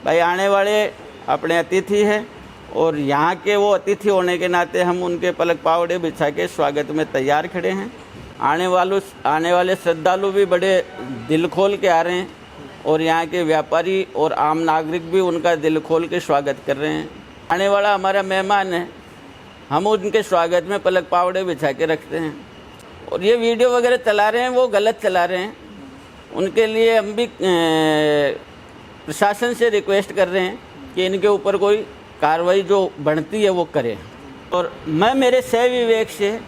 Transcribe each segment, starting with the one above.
भाई आने वाले अपने अतिथि हैं और यहाँ के वो अतिथि होने के नाते हम उनके पलक पावड़े बिछा के स्वागत में तैयार खड़े हैं। आने वाले श्रद्धालु भी बड़े दिल खोल के आ रहे हैं और यहाँ के व्यापारी और आम नागरिक भी उनका दिल खोल के स्वागत कर रहे हैं। आने वाला हमारा मेहमान है, हम उनके स्वागत में पलक पावड़े बिछा के रखते हैं। और ये वीडियो वगैरह चला रहे हैं वो गलत चला रहे हैं, उनके लिए हम भी प्रशासन से रिक्वेस्ट कर रहे हैं कि इनके ऊपर कोई कार्रवाई जो बनती है वो करें। और मैं मेरे सह विवेक से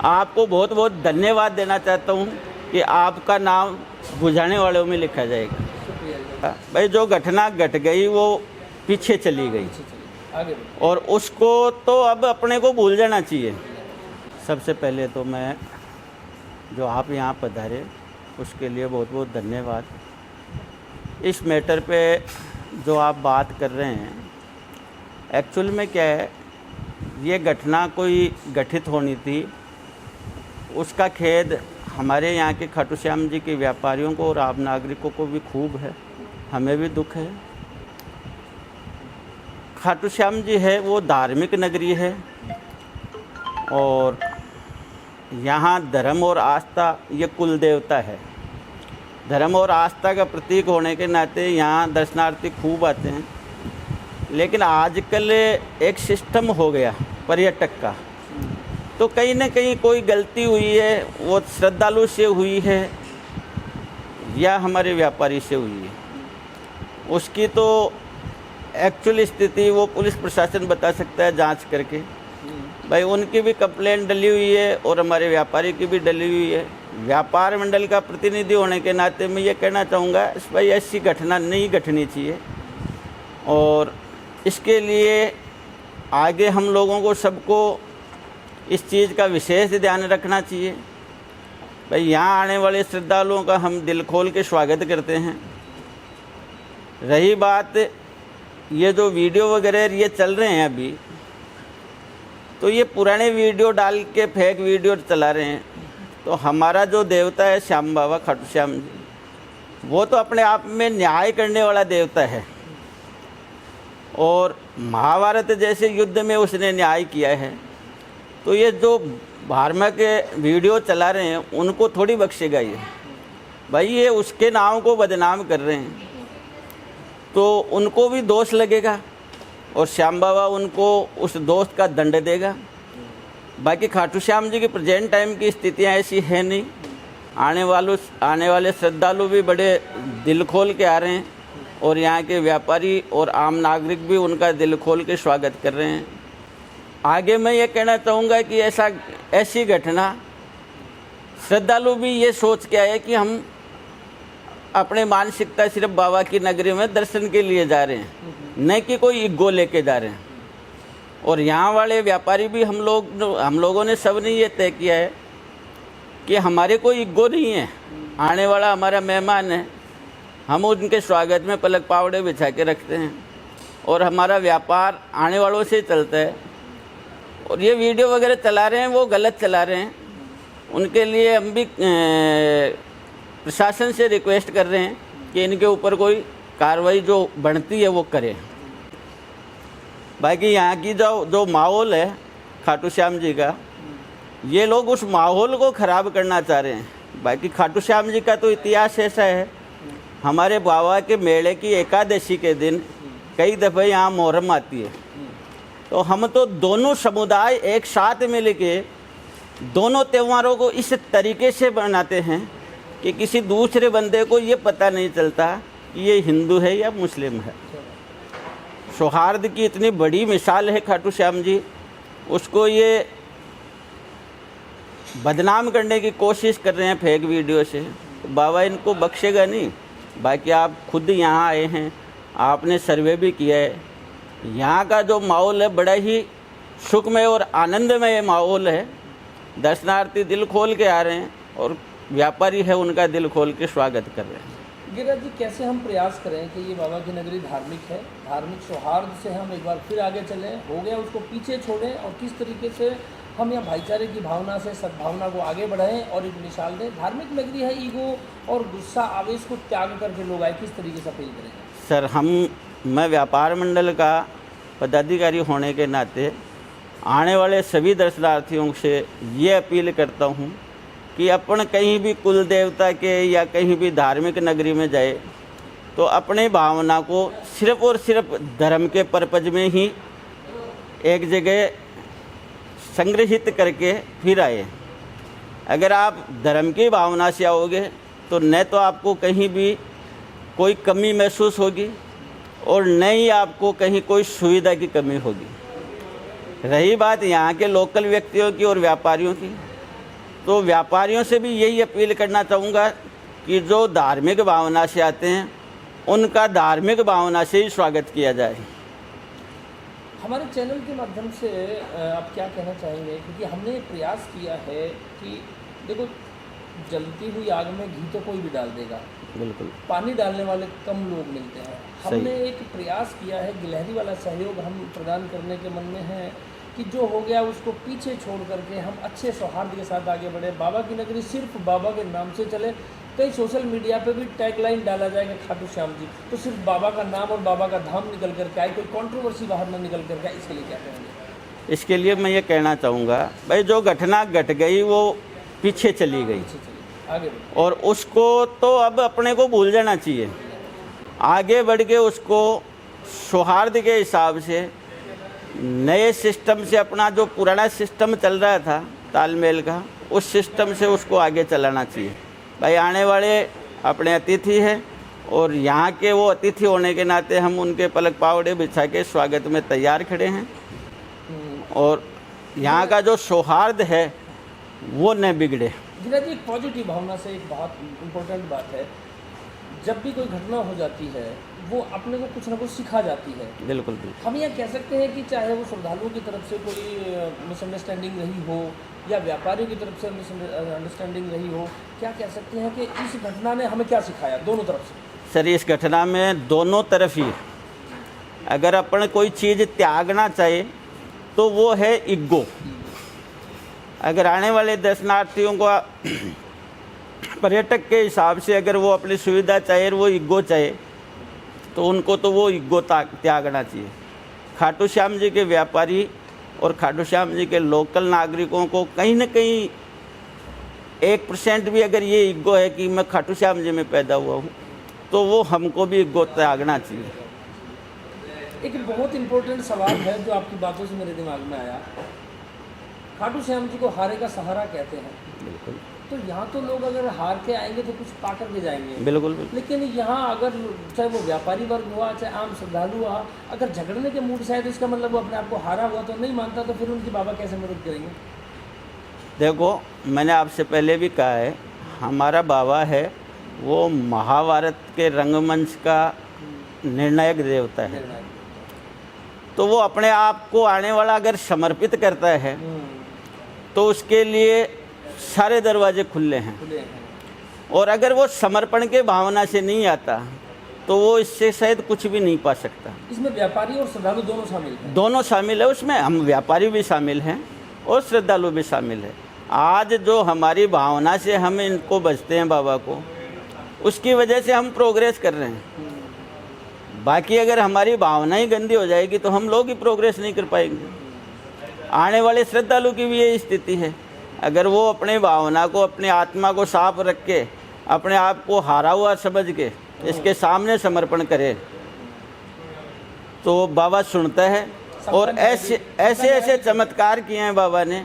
आपको बहुत बहुत धन्यवाद देना चाहता हूँ कि आपका नाम बुझाने वालों में लिखा जाएगा। भाई जो घटना घट गई वो पीछे चली गई और उसको तो अब अपने को भूल जाना चाहिए। सबसे पहले तो मैं जो आप यहाँ पधारे उसके लिए बहुत बहुत धन्यवाद। इस मैटर पे जो आप बात कर रहे हैं, एक्चुअल में क्या है, ये घटना कोई घटित होनी थी, उसका खेद हमारे यहाँ के खाटू श्याम जी के व्यापारियों को और आम नागरिकों को भी खूब है, हमें भी दुख है। खाटू श्याम जी है वो धार्मिक नगरी है और यहाँ धर्म और आस्था ये कुल देवता है। धर्म और आस्था का प्रतीक होने के नाते यहाँ दर्शनार्थी खूब आते हैं। लेकिन आजकल एक सिस्टम हो गया पर्यटक का, तो कहीं ना कहीं कोई गलती हुई है, वो श्रद्धालु से हुई है या हमारे व्यापारी से हुई है, उसकी तो एक्चुअल स्थिति वो पुलिस प्रशासन बता सकता है जांच करके। भाई उनकी भी कंप्लेंट डली हुई है और हमारे व्यापारी की भी डली हुई है। व्यापार मंडल का प्रतिनिधि होने के नाते मैं ये कहना चाहूँगा भाई ऐसी घटना नहीं घटनी चाहिए और इसके लिए आगे हम लोगों को सबको इस चीज़ का विशेष ध्यान रखना चाहिए। भाई यहाँ आने वाले श्रद्धालुओं का हम दिल खोल के स्वागत करते हैं। रही बात ये जो वीडियो वगैरह ये चल रहे हैं अभी, तो ये पुराने वीडियो डाल के फेक वीडियो चला रहे हैं। तो हमारा जो देवता है श्याम बाबा खाटू श्याम जी, वो तो अपने आप में न्याय करने वाला देवता है और महाभारत जैसे युद्ध में उसने न्याय किया है। तो ये जो धार्मिक वीडियो चला रहे हैं उनको थोड़ी बख्शेगा ये। भाई ये उसके नाम को बदनाम कर रहे हैं तो उनको भी दोष लगेगा और श्याम बाबा उनको उस दोस्त का दंड देगा। बाकी खाटू श्याम जी की प्रेजेंट टाइम की स्थितियाँ ऐसी है नहीं। आने वाले श्रद्धालु भी बड़े दिल खोल के आ रहे हैं और यहाँ के व्यापारी और आम नागरिक भी उनका दिल खोल के स्वागत कर रहे हैं। आगे मैं ये कहना चाहूँगा कि ऐसी घटना श्रद्धालु भी ये सोच के आए कि हम अपने मानसिकता सिर्फ बाबा की नगरी में दर्शन के लिए जा रहे हैं, न कि कोई ईगो लेके जा रहे हैं। और यहाँ वाले व्यापारी भी हम लोगों ने सब ने ये तय किया है कि हमारे कोई ईगो नहीं है। आने वाला हमारा मेहमान है, हम उनके स्वागत में पलक पावड़े बिछा के रखते हैं और हमारा व्यापार आने वालों से चलता है। और ये वीडियो वगैरह चला रहे हैं वो गलत चला रहे हैं, उनके लिए हम भी प्रशासन से रिक्वेस्ट कर रहे हैं कि इनके ऊपर कोई कार्रवाई जो बनती है वो करें। बाकी यहाँ की जो माहौल है खाटू श्याम जी का, ये लोग उस माहौल को ख़राब करना चाह रहे हैं। बाकी खाटू श्याम जी का तो इतिहास ऐसा है, हमारे बाबा के मेले की एकादशी के दिन कई दफ़े यहाँ मुहर्रम आती है, तो हम तो दोनों समुदाय एक साथ मिल के दोनों त्योहारों को इस तरीके से बनाते हैं कि किसी दूसरे बंदे को ये पता नहीं चलता कि ये हिंदू है या मुस्लिम है। सौहार्द की इतनी बड़ी मिसाल है खाटू श्याम जी, उसको ये बदनाम करने की कोशिश कर रहे हैं फेक वीडियो से। तो बाबा इनको बख्शेगा नहीं। बाकी आप खुद यहाँ आए हैं, आपने सर्वे भी किया है, यहाँ का जो माहौल है बड़ा ही सुखमय और आनंदमय माहौल है। दर्शनार्थी दिल खोल के आ रहे हैं और व्यापारी है उनका दिल खोल के स्वागत कर रहे हैं। गिरिराज जी, कैसे हम प्रयास करें कि ये बाबा की नगरी धार्मिक है, धार्मिक सौहार्द से हम एक बार फिर आगे चलें, हो गया उसको पीछे छोड़ें और किस तरीके से हम यहाँ भाईचारे की भावना से सद्भावना को आगे बढ़ाएं और एक मिसाल दें। धार्मिक नगरी है, ईगो और गुस्सा आवेश को त्याग करके लोग आए, किस तरीके से अपील करेंगे? सर, हम मैं व्यापार मंडल का पदाधिकारी होने के नाते आने वाले सभी दर्शनार्थियों से ये अपील करता हूँ कि अपन कहीं भी कुल देवता के या कहीं भी धार्मिक नगरी में जाए तो अपने भावना को सिर्फ और सिर्फ धर्म के पर्पज में ही एक जगह संग्रहित करके फिर आए। अगर आप धर्म की भावना से आओगे तो न तो आपको कहीं भी कोई कमी महसूस होगी और न ही आपको कहीं कोई सुविधा की कमी होगी। रही बात यहाँ के लोकल व्यक्तियों की और व्यापारियों की, तो व्यापारियों से भी यही अपील करना चाहूँगा कि जो धार्मिक भावना से आते हैं उनका धार्मिक भावना से ही स्वागत किया जाए। हमारे चैनल के माध्यम से आप क्या कहना चाहेंगे, क्योंकि हमने एक प्रयास किया है कि देखो जलती हुई आग में घी तो कोई भी डाल देगा, बिल्कुल पानी डालने वाले कम लोग मिलते हैं। हमने एक प्रयास किया है, गिलहरी वाला सहयोग हम प्रदान करने के मन में है कि जो हो गया उसको पीछे छोड़ करके हम अच्छे सौहार्द के साथ आगे बढ़े। बाबा की नगरी सिर्फ बाबा के नाम से चले। कई सोशल मीडिया पे भी टैगलाइन डाला जाएगा खाटू श्याम जी, तो सिर्फ बाबा का नाम और बाबा का धाम निकल करके आए, कोई कंट्रोवर्सी बाहर ना निकल करके आए। इसके लिए क्या कहेंगे? इसके लिए मैं ये कहना चाहूँगा, भाई जो घटना घट गई वो पीछे चली गई आगे और उसको तो अब अपने को भूल जाना चाहिए। आगे बढ़ के उसको सौहार्द के हिसाब से नए सिस्टम से, अपना जो पुराना सिस्टम चल रहा था तालमेल का, उस सिस्टम से उसको आगे चलाना चाहिए। भाई आने वाले अपने अतिथि हैं और यहाँ के वो अतिथि होने के नाते हम उनके पलक पावड़े बिछा के स्वागत में तैयार खड़े हैं और यहाँ का जो सौहार्द है वो न बिगड़े। जी एक पॉजिटिव भावना से एक बहुत इम्पोर्टेंट बात है, जब भी कोई घटना हो जाती है वो अपने को कुछ ना कुछ सिखा जाती है। बिल्कुल बिल्कुल। हम यह कह सकते हैं कि चाहे वो श्रद्धालुओं की तरफ से कोई मिसअंडरस्टैंडिंग रही हो या व्यापारियों की तरफ से मिसअंडरस्टैंडिंग रही हो, क्या कह सकते हैं कि इस घटना ने हमें क्या सिखाया दोनों तरफ से? सर इस घटना में दोनों तरफ ही, अगर अपन कोई चीज़ त्यागना चाहे तो वो है ईगो। अगर आने वाले दर्शनार्थियों को पर्यटक के हिसाब से अगर वो अपनी सुविधा चाहे, वो ईगो चाहे, तो उनको तो वो ईगो त्यागना चाहिए। खाटू श्याम जी के व्यापारी और खाटू श्याम जी के लोकल नागरिकों को कहीं ना कहीं 1% भी अगर ये ईगो है कि मैं खाटू श्याम जी में पैदा हुआ हूँ, तो वो हमको भी ईगो त्यागना चाहिए। एक बहुत इम्पोर्टेंट सवाल है जो आपकी बातों से मेरे दिमाग में आया। खाटू श्याम जी को हारे का सहारा कहते हैं। बिल्कुल। तो यहाँ तो लोग अगर हार के आएंगे तो कुछ पा कर के जाएंगे। बिल्कुल बिल्कुल। लेकिन यहाँ अगर चाहे वो व्यापारी वर्ग हुआ चाहे आम श्रद्धालु हुआ, अगर झगड़ने के मूड से आए तो इसका मतलब वो अपने आप को हारा हुआ तो नहीं मानता, तो फिर उनकी बाबा कैसे मदद करेंगे? देखो मैंने आपसे पहले भी कहा है, हमारा बाबा है वो महाभारत के रंगमंच का निर्णायक देवता है। तो वो अपने आप को आने वाला अगर समर्पित करता है तो उसके लिए सारे दरवाजे खुले हैं। और अगर वो समर्पण के भावना से नहीं आता तो वो इससे शायद कुछ भी नहीं पा सकता। इसमें व्यापारी और श्रद्धालु दोनों शामिल हैं? दोनों शामिल है उसमें, हम व्यापारी भी शामिल हैं और श्रद्धालु भी शामिल है। आज जो हमारी भावना से हम इनको बचते हैं बाबा को, उसकी वजह से हम प्रोग्रेस कर रहे हैं। बाकी अगर हमारी भावना ही गंदी हो जाएगी तो हम लोग ही प्रोग्रेस नहीं कर पाएंगे। आने वाले श्रद्धालु की भी यही स्थिति है। अगर वो अपने भावना को, अपने आत्मा को साफ रख के, अपने आप को हारा हुआ समझ के इसके सामने समर्पण करे तो बाबा सुनता है। और ऐसे चमत्कार किए हैं बाबा ने,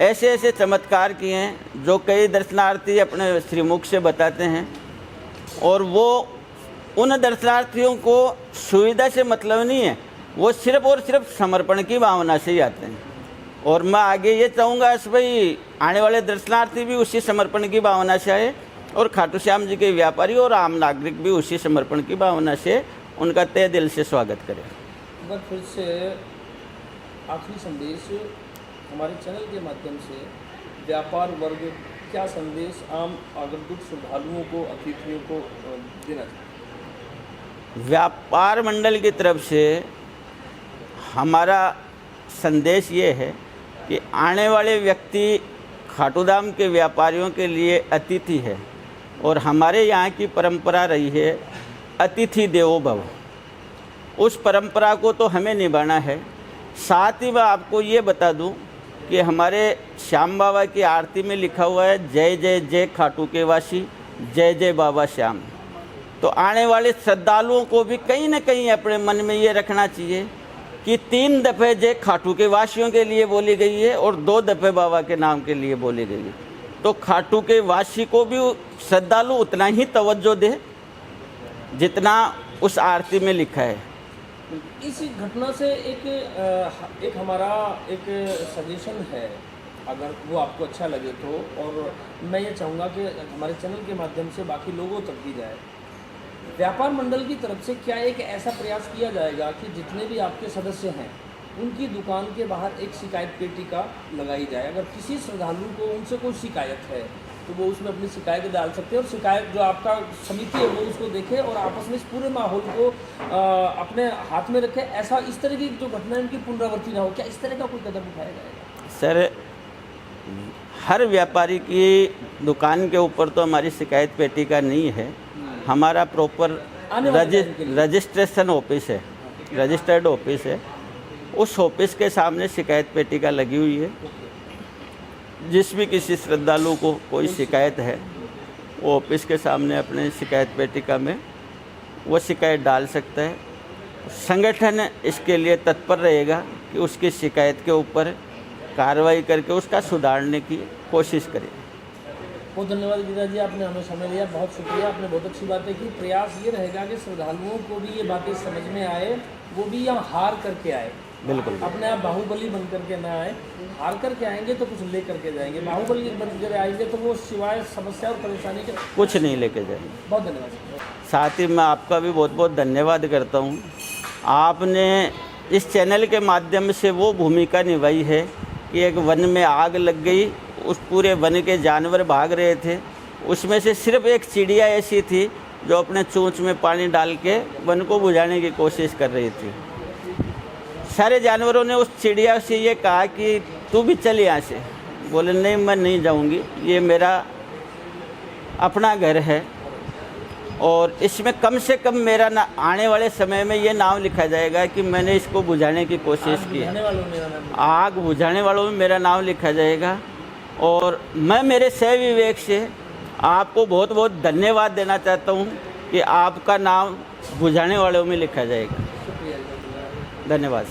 ऐसे चमत्कार किए हैं जो कई दर्शनार्थी अपने श्रीमुख से बताते हैं। और वो उन दर्शनार्थियों को सुविधा से मतलब नहीं है, वो सिर्फ और सिर्फ समर्पण की भावना से ही आते हैं। और मैं आगे ये चाहूँगा भाई आने वाले दर्शनार्थी भी उसी समर्पण की भावना से आए और खाटू श्याम जी के व्यापारी और आम नागरिक भी उसी समर्पण की भावना से उनका तहे दिल से स्वागत करें। एक बार फिर से आखिरी संदेश हमारे चैनल के माध्यम से व्यापार वर्ग क्या संदेश आम आगंतुक श्रद्धालुओं को, अतिथियों को देना चाहिए? व्यापार मंडल की तरफ से हमारा संदेश ये है कि आने वाले व्यक्ति खाटू धाम के व्यापारियों के लिए अतिथि है और हमारे यहाँ की परंपरा रही है अतिथि देवो भव। उस परंपरा को तो हमें निभाना है। साथ ही मैं आपको ये बता दूं कि हमारे श्याम बाबा की आरती में लिखा हुआ है, जय जय जय खाटू के वासी, जय जय बाबा श्याम। तो आने वाले श्रद्धालुओं को भी कहीं ना कहीं अपने मन में ये रखना चाहिए कि 3 दफ़े जय खाटू के वासियों के लिए बोली गई है और 2 दफ़े बाबा के नाम के लिए बोली गई है। तो खाटू के वासी को भी श्रद्धालु उतना ही तवज्जो दे जितना उस आरती में लिखा है। इस घटना से एक हमारा एक सजेशन है, अगर वो आपको अच्छा लगे तो, और मैं ये चाहूँगा कि हमारे चैनल के माध्यम से बाकी लोगों तक भी जाए। व्यापार मंडल की तरफ से क्या एक ऐसा प्रयास किया जाएगा कि जितने भी आपके सदस्य हैं उनकी दुकान के बाहर एक शिकायत पेटी का लगाई जाए। अगर किसी श्रद्धालु को उनसे कोई शिकायत है तो वो उसमें अपनी शिकायत डाल सकते हैं, और शिकायत जो आपका समिति है वो उसको देखे और आपस में इस पूरे माहौल को अपने हाथ में रखे। ऐसा इस तरह की जो घटना उनकी पुनरावृत्ति ना हो, क्या इस तरह का कोई कदम उठाया जाएगा? सर, हर व्यापारी की दुकान के ऊपर तो हमारी शिकायत पेटी का नहीं है। हमारा प्रॉपर रजिस्ट्रेशन ऑफिस है, रजिस्टर्ड ऑफिस है। उस ऑफिस के सामने शिकायत पेटी का लगी हुई है। जिस भी किसी श्रद्धालु को कोई शिकायत है वो ऑफिस के सामने अपने शिकायत पेटिका में वो शिकायत डाल सकता है। संगठन इसके लिए तत्पर रहेगा कि उसकी शिकायत के ऊपर कार्रवाई करके उसका सुधारने की कोशिश करें। बहुत धन्यवाद गीता जी, आपने हमें समय दिया, बहुत शुक्रिया। आपने बहुत अच्छी बातें की। प्रयास ये रहेगा कि श्रद्धालुओं को भी ये बातें समझ में आए, वो भी यहाँ हार करके आए। बिल्कुल, अपने आप बाहुबली बन करके ना आए। हार करके आएंगे तो कुछ ले करके जाएंगे, बाहुबली बन कर आएंगे तो वो सिवाय समस्या और परेशानी के कुछ नहीं लेके जाएंगे। बहुत धन्यवाद। साथ ही मैं आपका भी बहुत बहुत धन्यवाद करता हूँ। आपने इस चैनल के माध्यम से वो भूमिका निभाई है कि एक वन में आग लग गई, उस पूरे वन के जानवर भाग रहे थे, उसमें से सिर्फ एक चिड़िया ऐसी थी जो अपने चोंच में पानी डाल के वन को बुझाने की कोशिश कर रही थी। सारे जानवरों ने उस चिड़िया से ये कहा कि तू भी चल यहाँ से। बोले नहीं, मैं नहीं जाऊँगी, ये मेरा अपना घर है और इसमें कम से कम मेरा आने वाले समय में ये नाम लिखा जाएगा कि मैंने इसको बुझाने की कोशिश की। आग बुझाने वालों में मेरा नाम लिखा जाएगा। और मैं मेरे सह विवेक से आपको बहुत बहुत धन्यवाद देना चाहता हूँ कि आपका नाम बुझाने वालों में लिखा जाएगा। धन्यवाद।